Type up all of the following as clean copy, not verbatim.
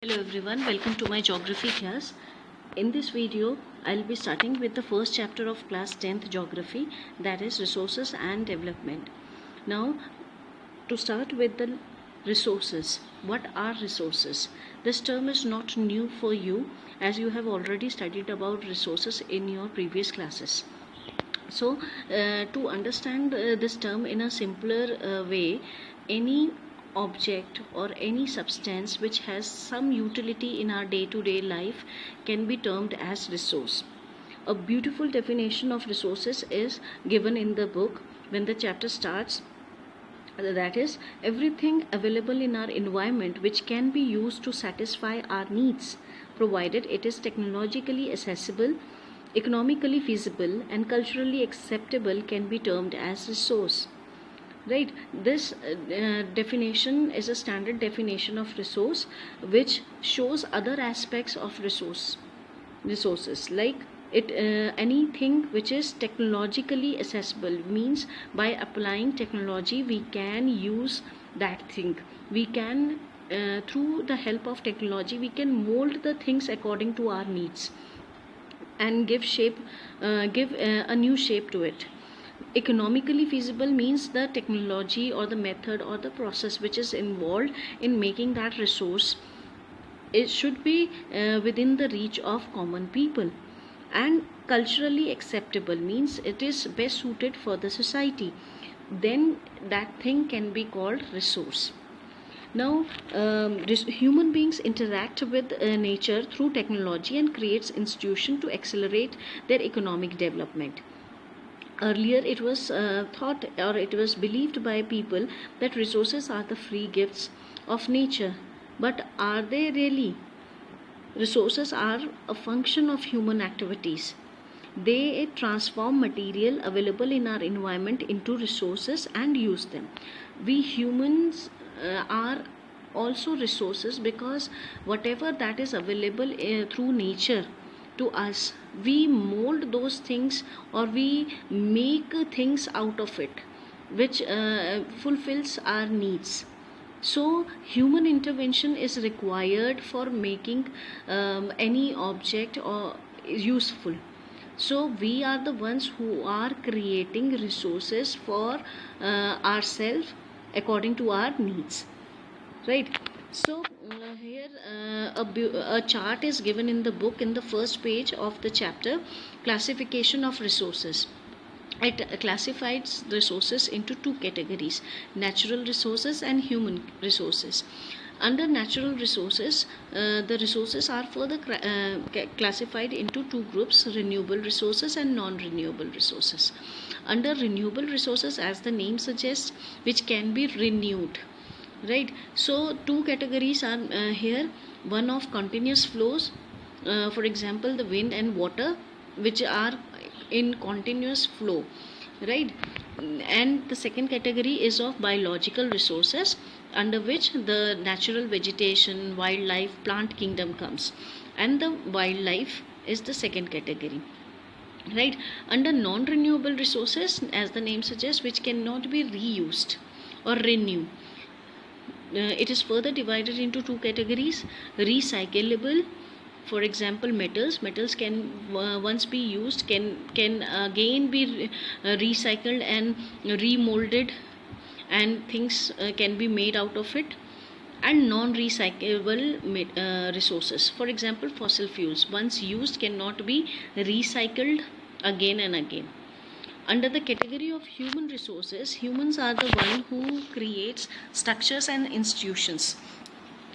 Hello everyone, welcome to my geography class. In this video, I'll be starting with the first chapter of class 10th geography, that is resources and development. Now, to start with the resources. What are resources? This term is not new for you, as you have already studied about resources in your previous classes. So, to understand this term in a simpler way, any object or any substance which has some utility in our day-to-day life can be termed as resource. A beautiful definition of resources is given in the book when the chapter starts. That is, everything available in our environment which can be used to satisfy our needs, provided it is technologically accessible, economically feasible, and culturally acceptable, can be termed as resource. Right, this definition is a standard definition of resource which shows other aspects of resources, like anything which is technologically accessible, means by applying technology we can use that thing. We can through the help of technology we can mold the things according to our needs and give a new shape to it. Economically feasible means the technology or the method or the process which is involved in making that resource, it should be within the reach of common people. And culturally acceptable means it is best suited for the society. Then that thing can be called resource. Now, human beings interact with nature through technology and creates institution to accelerate their economic development. Earlier, it was thought, or it was believed by people, that resources are the free gifts of nature. But are they really? Resources are a function of human activities. They transform material available in our environment into resources and use them. We humans are also resources, because whatever that is available through nature to us, we mold those things or we make things out of it which fulfills our needs. So human intervention is required for making any object or useful. So we are the ones who are creating resources for ourselves according to our needs, right? So here a chart is given in the book in the first page of the chapter, classification of resources. It classifies resources into two categories: natural resources and human resources. Under natural resources, the resources are further classified into two groups: renewable resources and non-renewable resources. Under renewable resources, as the name suggests, which can be renewed, right? So two categories are here: one of continuous flows, for example the wind and water, which are in continuous flow, right? And the second category is of biological resources, under which the natural vegetation, wildlife, plant kingdom comes, and the wildlife is the second category, right? Under non-renewable resources, as the name suggests, which cannot be reused or renewed, it is further divided into two categories: recyclable, for example metals can once be used, can again be recycled and remolded, and things can be made out of it. And non-recyclable resources, for example fossil fuels, once used cannot be recycled again and again. Under the category of human resources, humans are the one who creates structures and institutions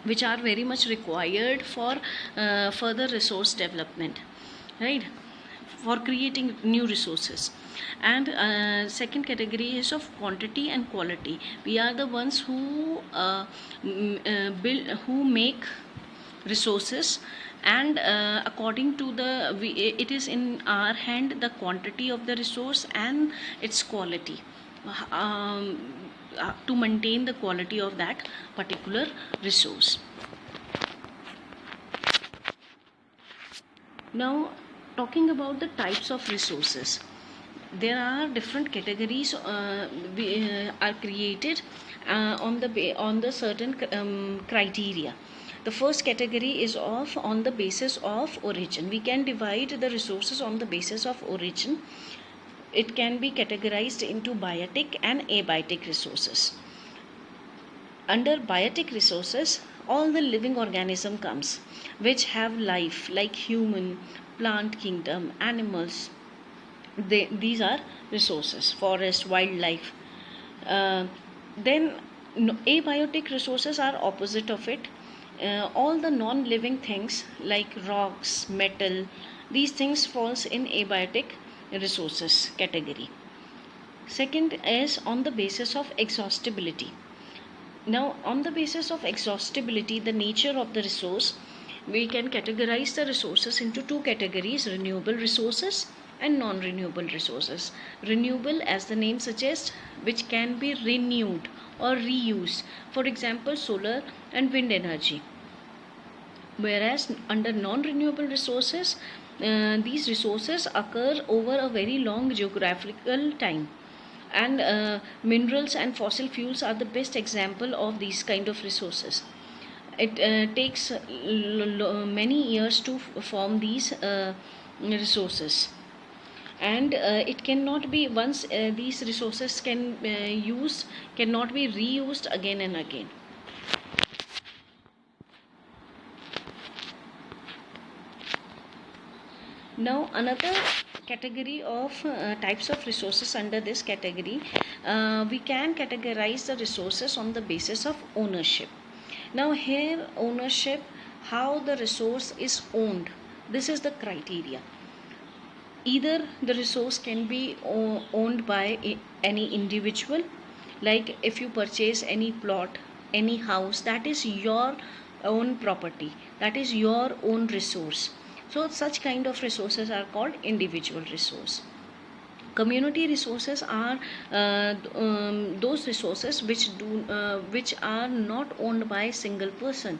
which are very much required for further resource development, right? For creating new resources. And second category is of quantity and quality. We are the ones who build, who make resources, and according to it is in our hand the quantity of the resource and its quality, to maintain the quality of that particular resource. Now, talking about the types of resources, there are different categories are created on the certain criteria. The first category is of on the basis of origin. We can divide the resources on the basis of origin. It can be categorized into biotic and abiotic resources. Under biotic resources, all the living organism comes which have life, like human, plant kingdom, animals. These are resources, forest, wildlife. Then abiotic resources are opposite of it. All the non-living things like rocks, metal, these things falls in abiotic resources category. Second is on the basis of exhaustibility. Now, on the basis of exhaustibility, the nature of the resource, we can categorize the resources into two categories: renewable resources and non-renewable resources. Renewable, as the name suggests, which can be renewed or reused. For example, solar and wind energy. Whereas under non-renewable resources, these resources occur over a very long geographical time, and minerals and fossil fuels are the best example of these kind of resources. It takes many years to form these resources, and it cannot be, once these resources cannot be reused again and again. Now, another category of types of resources under this category, we can categorize the resources on the basis of ownership. Now, here ownership, how the resource is owned, this is the criteria. Either the resource can be owned by any individual, like if you purchase any plot, any house, that is your own property, that is your own resource. So such kind of resources are called individual resource. Community resources are those resources which are not owned by a single person,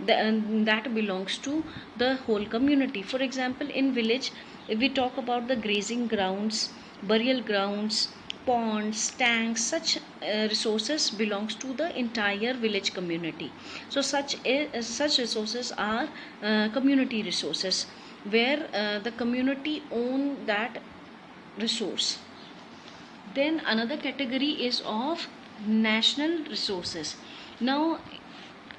that belongs to the whole community. For example, in village, if we talk about the grazing grounds, burial grounds, ponds, tanks, such resources belongs to the entire village community. So such resources are community resources, where the community own that resource. Then another category is of national resources. Now,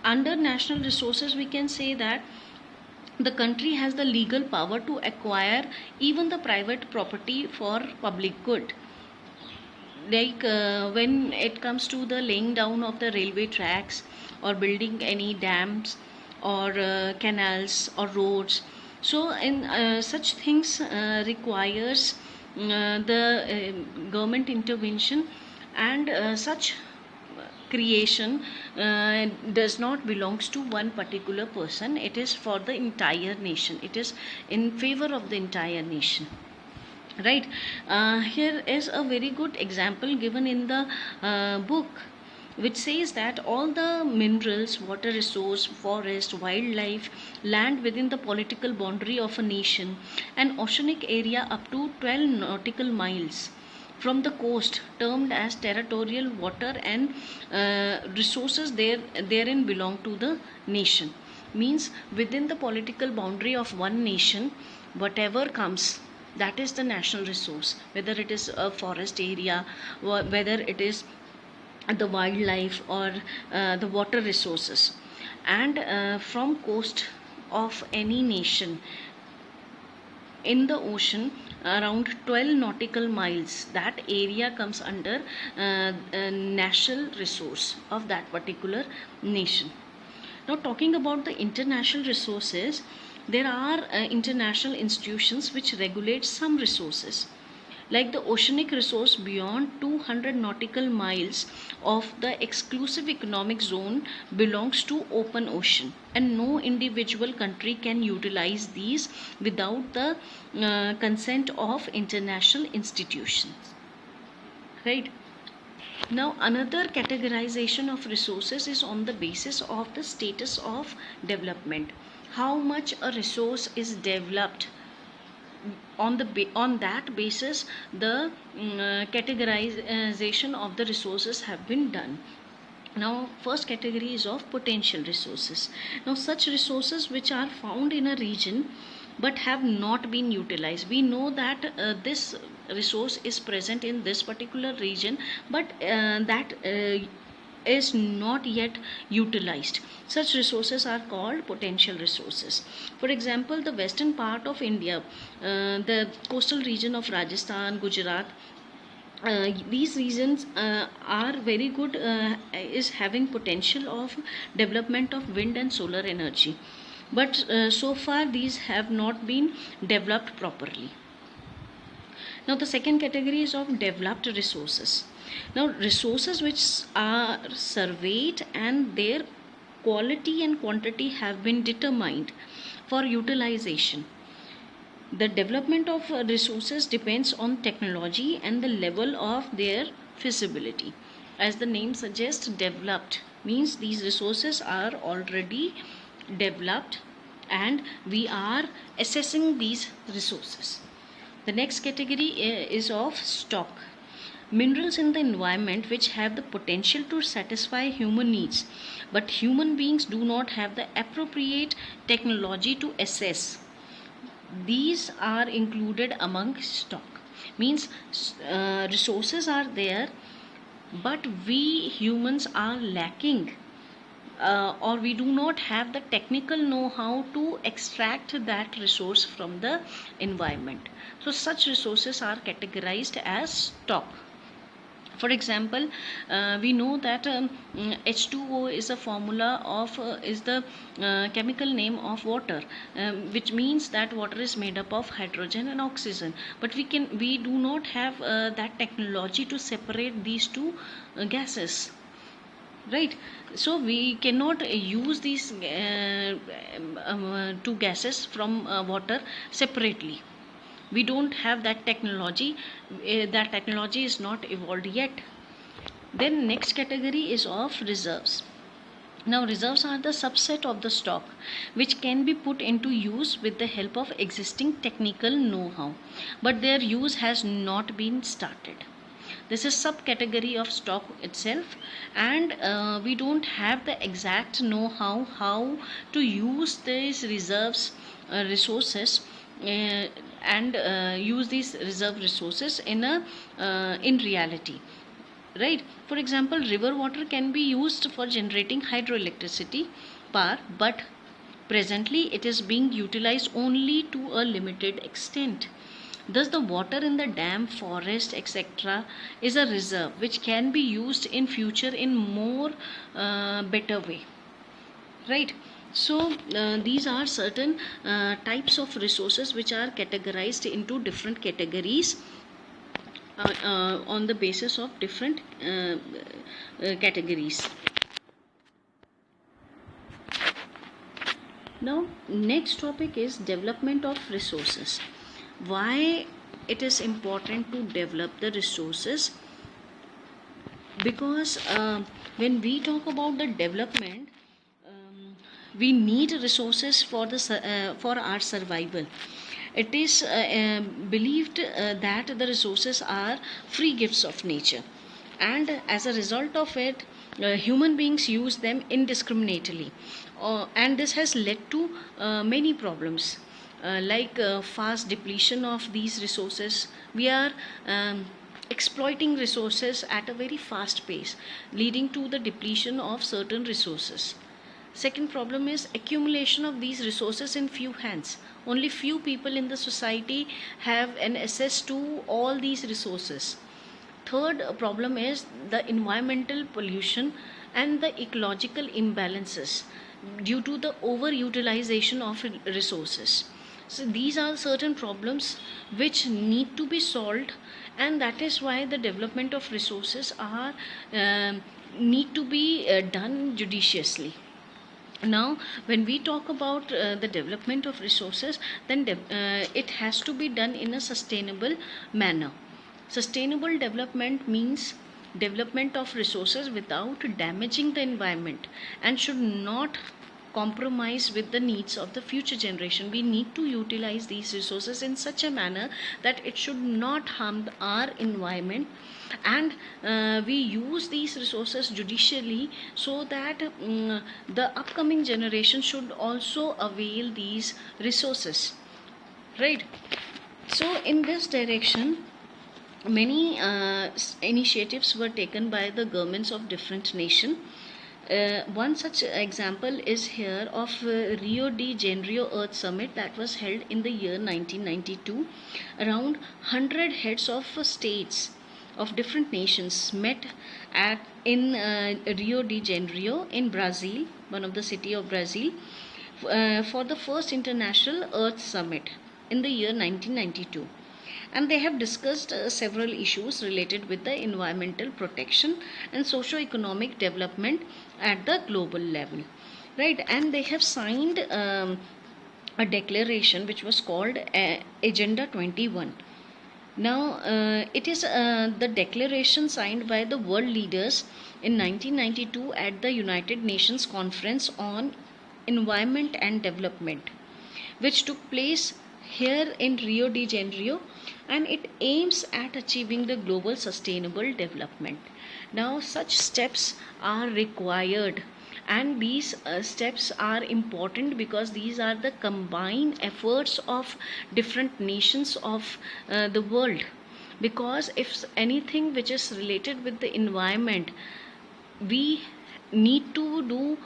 under national resources, we can say that the country has the legal power to acquire even the private property for public good. Like when it comes to the laying down of the railway tracks, or building any dams, or canals or roads. So in such things requires the government intervention, and such creation does not belongs to one particular person. It is for the entire nation. It is in favor of the entire nation, right? Here is a very good example given in the book, which says that all the minerals, water resource, forest, wildlife, land within the political boundary of a nation, an oceanic area up to 12 nautical miles from the coast, termed as territorial water, and resources therein belong to the nation. Means within the political boundary of one nation, whatever comes, that is the national resource, whether it is a forest area, whether it is the wildlife, or the water resources. And from coast of any nation in the ocean, around 12 nautical miles, that area comes under national resource of that particular nation. Now, talking about the international resources, there are international institutions which regulate some resources, like the oceanic resource beyond 200 nautical miles of the exclusive economic zone belongs to open ocean, and no individual country can utilize these without the consent of international institutions, right? Now, another categorization of resources is on the basis of the status of development. How much a resource is developed, on that basis the categorization of the resources have been done. Now, first category is of potential resources. Now, such resources which are found in a region but have not been utilized. We know that this resource is present in this particular region, but that is not yet utilized. Such resources are called potential resources. For example, the western part of India, the coastal region of Rajasthan, Gujarat, these regions are very good, is having potential of development of wind and solar energy, but so far these have not been developed properly. Now the second category is of developed resources. Now resources which are surveyed and their quality and quantity have been determined for utilization. The development of resources depends on technology and the level of their feasibility. As the name suggests, developed means these resources are already developed and we are assessing these resources. The next category is of stock. Minerals in the environment which have the potential to satisfy human needs, but human beings do not have the appropriate technology to assess. These are included among stock. Means resources are there, but we humans are lacking, or we do not have the technical know-how to extract that resource from the environment. So such resources are categorized as stock. For example, we know that H2O is a formula of is the chemical name of water, which means that water is made up of hydrogen and oxygen. But we do not have that technology to separate these two gases, right? So we cannot use these two gases from water separately. We don't have that technology. That technology is not evolved yet. Then next category is of reserves. Now reserves are the subset of the stock which can be put into use with the help of existing technical know-how, but their use has not been started. This is subcategory of stock itself, and we don't have the exact know-how how to use these reserves resources, and use these reserve resources in reality, right? For example, river water can be used for generating hydroelectricity power, but presently it is being utilized only to a limited extent. Thus the water in the dam, forest, etc. is a reserve which can be used in future in more better way, right? So these are certain types of resources which are categorized into different categories on the basis of different categories. Now next topic is development of resources. Why it is important to develop the resources? Because when we talk about the development, we need resources for our survival. It is believed that the resources are free gifts of nature, and as a result of it, human beings use them indiscriminately, and this has led to many problems, like fast depletion of these resources. We are exploiting resources at a very fast pace, leading to the depletion of certain resources. Second problem is accumulation of these resources in few hands. Only few people in the society have an access to all these resources. Third problem is the environmental pollution and the ecological imbalances due to the overutilization of resources. So these are certain problems which need to be solved, and that is why the development of resources are need to be done judiciously. Now when we talk about the development of resources, then it has to be done in a sustainable manner. Sustainable development means development of resources without damaging the environment, and should not compromise with the needs of the future generation. We need to utilize these resources in such a manner that it should not harm our environment, and we use these resources judicially so that the upcoming generation should also avail these resources, right? So in this direction, many initiatives were taken by the governments of different nations. One such example is here of Rio de Janeiro Earth Summit that was held in the year 1992. Around 100 heads of states of different nations met in Rio de Janeiro in Brazil, one of the city of Brazil, for the first International Earth Summit in the year 1992, and they have discussed several issues related with the environmental protection and socio-economic development at the global level, right? And they have signed a declaration which was called Agenda 21. Now it is the declaration signed by the world leaders in 1992 at the United Nations Conference on Environment and Development, which took place here in Rio de Janeiro, and it aims at achieving the global sustainable development. Now such steps are required, and these steps are important because these are the combined efforts of different nations of the world. Because if anything which is related with the environment, we need to do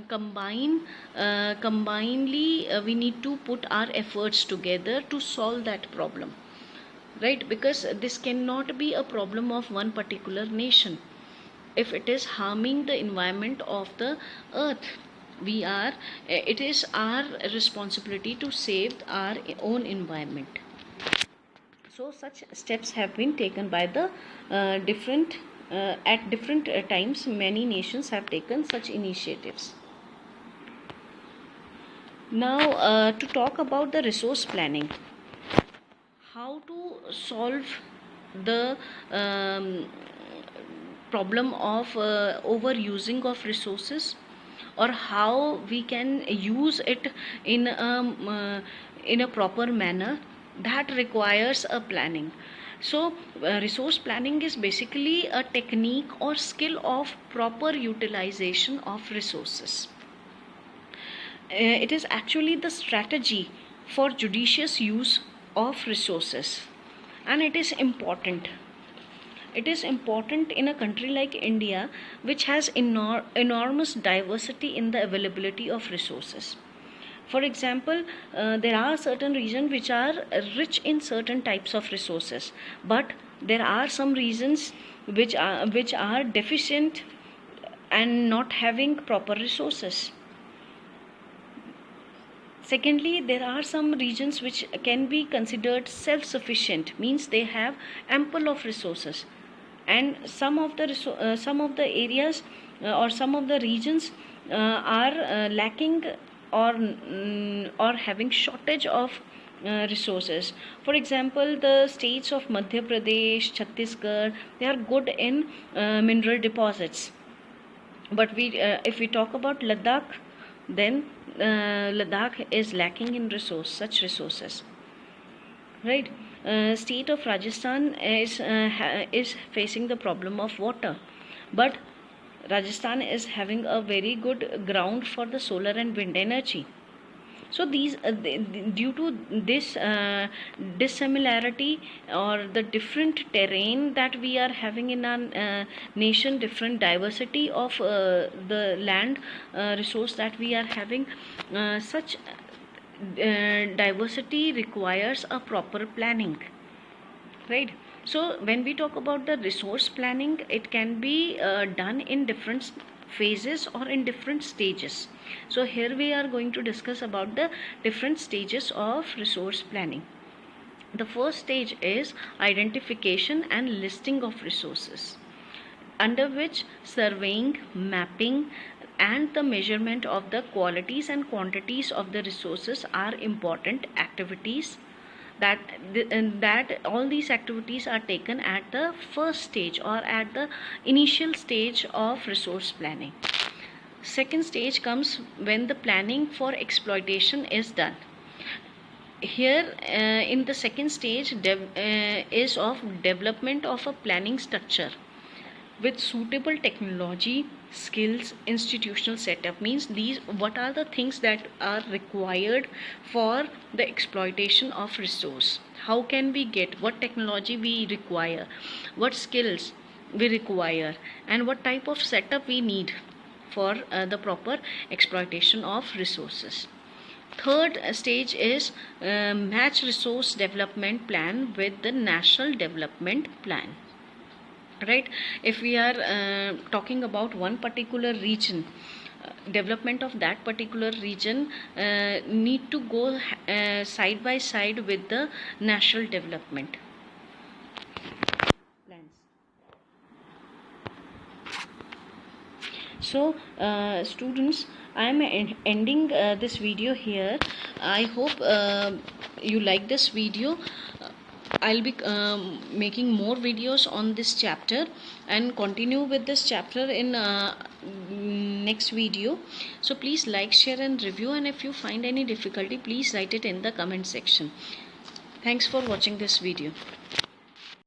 combinedly, we need to put our efforts together to solve that problem, right? Because this cannot be a problem of one particular nation. If it is harming the environment of the earth, it is our responsibility to save our own environment. So such steps have been taken by the different at different times. Many nations have taken such initiatives. Now to talk about the resource planning, how to solve the problem of overusing of resources, or how we can use it in a proper manner, that requires a planning. So resource planning is basically a technique or skill of proper utilization of resources. It is actually the strategy for judicious use of resources, and it is important. It is important in a country like India, which has enormous diversity in the availability of resources. For example, there are certain regions which are rich in certain types of resources, but there are some regions which are deficient and not having proper resources. Secondly, there are some regions which can be considered self-sufficient, means they have ample of resources, and some of the areas or some of the regions are lacking or having shortage of resources. For example, the states of Madhya Pradesh, Chhattisgarh, they are good in mineral deposits, but if we talk about Ladakh, then Ladakh is lacking in such resources, right? State of Rajasthan is facing the problem of water, but Rajasthan is having a very good ground for the solar and wind energy. So these due to this dissimilarity or the different terrain that we are having in our nation, different diversity of the land resource that we are having, such diversity requires a proper planning, right? So when we talk about the resource planning, it can be done in different phases or in different stages. So here we are going to discuss about the different stages of resource planning. The first stage is identification and listing of resources, under which surveying, mapping, and the measurement of the qualities and quantities of the resources are important activities. That all these activities are taken at the first stage or at the initial stage of resource planning. Second stage comes when the planning for exploitation is done. Here in the second stage is of development of a planning structure with suitable technology, skills, institutional setup. Means these, what are the things that are required for the exploitation of resource, how can we get, what technology we require, what skills we require, and what type of setup we need for the proper exploitation of resources. Third stage is match resource development plan with the national development plan. Right, if we are talking about one particular region, development of that particular region need to go side by side with the national development plans. So students, I am ending this video here. I hope you like this video. I'll be making more videos on this chapter and continue with this chapter in next video. So please like, share and review, and if you find any difficulty, please write it in the comment section. Thanks for watching this video.